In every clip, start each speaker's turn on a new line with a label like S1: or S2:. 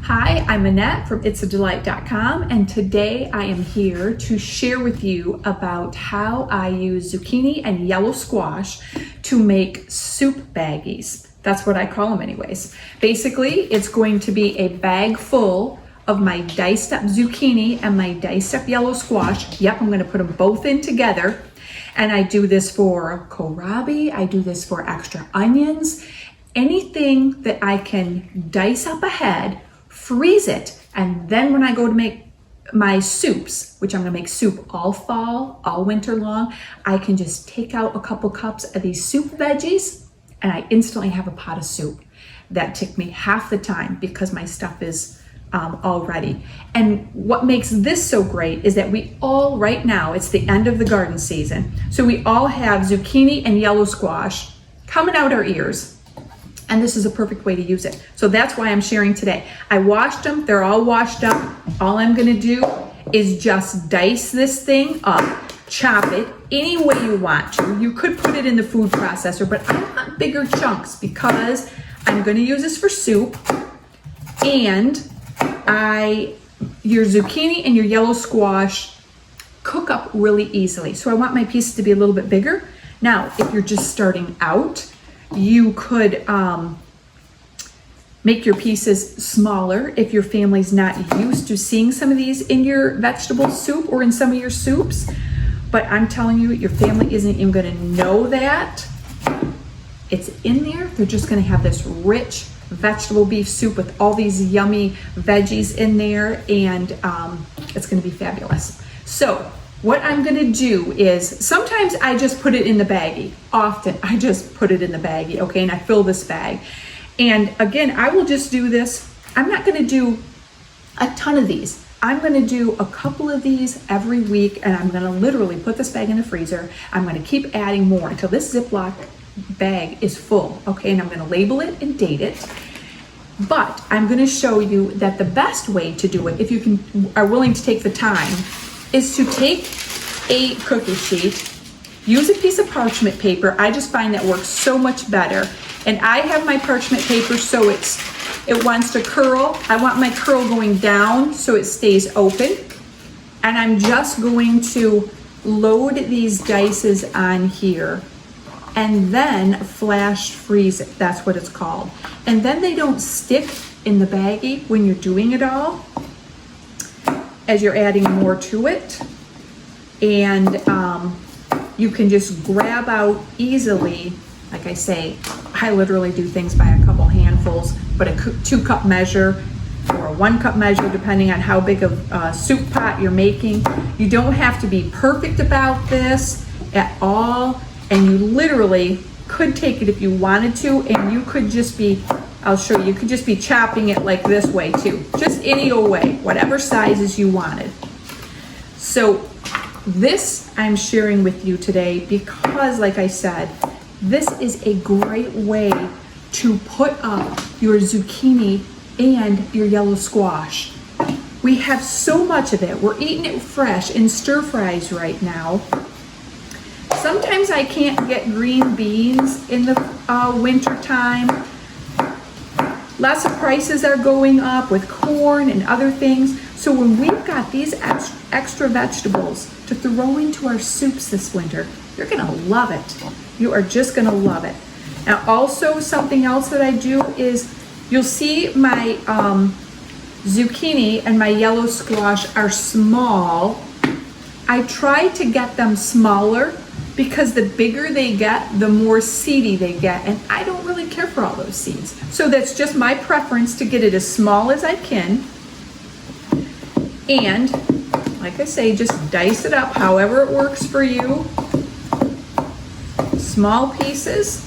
S1: Hi, I'm Annette from itsadelight.com, and today I am here to share with you about how I use zucchini and yellow squash to make soup baggies. That's what I call them anyways. Basically, it's going to be a bag full of my diced up zucchini and my diced up yellow squash. Yep, I'm going to put them both in together. And I do this for kohlrabi, I do this for extra onions, anything that I can dice up ahead, freeze it, and then when I go to make my soups, which I'm gonna make soup all fall, all winter long, I can just take out a couple cups of these soup veggies and I instantly have a pot of soup. That took me half the time because my stuff is all ready. And what makes this so great is that we all, right now, it's the end of the garden season, so we all have zucchini and yellow squash coming out our ears. And this is a perfect way to use it. So that's why I'm sharing today. I washed them, they're all washed up. All I'm gonna do is just dice this thing up, chop it any way you want to. You could put it in the food processor, but I want bigger chunks because I'm gonna use this for soup. And your zucchini and your yellow squash cook up really easily. So I want my pieces to be a little bit bigger. Now, if you're just starting out, you could make your pieces smaller if your family's not used to seeing some of these in your vegetable soup or in some of your soups. But I'm telling you, your family isn't even gonna know that it's in there. They're just gonna have this rich vegetable beef soup with all these yummy veggies in there, and it's gonna be fabulous. So what I'm gonna do is, sometimes I just put it in the baggie. Often I just put it in the baggie, okay, and I fill this bag. And again, I will just do this. I'm not gonna do a ton of these. I'm gonna do a couple of these every week, and I'm gonna literally put this bag in the freezer. I'm gonna keep adding more until this Ziploc bag is full, okay, and I'm gonna label it and date it. But I'm gonna show you that the best way to do it, if you are willing to take the time, is to take a cookie sheet, use a piece of parchment paper. I just find that works so much better. And I have my parchment paper so it wants to curl. I want my curl going down so it stays open. And I'm just going to load these dices on here and then flash freeze it. That's what it's called. And then they don't stick in the baggie when you're doing it all, as you're adding more to it. And you can just grab out easily. Like I say, I literally do things by a couple handfuls, but a 2-cup measure or a 1-cup measure, depending on how big of a soup pot you're making. You don't have to be perfect about this at all. And you literally could take it if you wanted to, and you could just be, I'll show you could just be chopping it like this way too. Just any old way, whatever sizes you wanted. So this I'm sharing with you today because, like I said, this is a great way to put up your zucchini and your yellow squash. We have so much of it. We're eating it fresh in stir fries right now. Sometimes I can't get green beans in the winter time. Lots of prices are going up with corn and other things. So when we've got these extra vegetables to throw into our soups this winter, you're gonna love it. You are just gonna love it. Now also, something else that I do is, you'll see my zucchini and my yellow squash are small. I try to get them smaller because the bigger they get, the more seedy they get, and I don't really care for all those seeds. So that's just my preference, to get it as small as I can. And like I say, just dice it up however it works for you. Small pieces,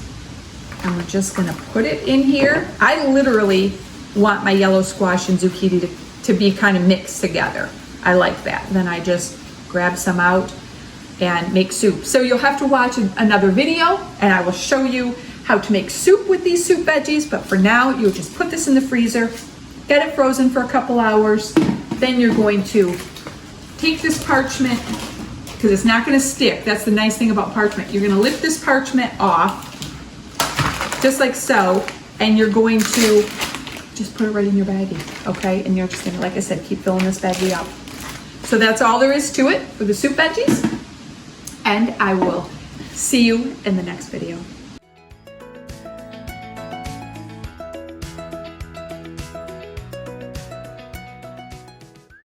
S1: and we're just gonna put it in here. I literally want my yellow squash and zucchini to be kind of mixed together. I like that. Then I just grab some out and make soup. So you'll have to watch another video, and I will show you how to make soup with these soup veggies. But for now, you'll just put this in the freezer, get it frozen for a couple hours. Then you're going to take this parchment, because it's not going to stick. That's the nice thing about parchment. You're going to lift this parchment off, just like so, and you're going to just put it right in your baggie, okay? And you're just gonna, like I said, keep filling this baggie up. So that's all there is to it for the soup veggies. And I will see you in the next video.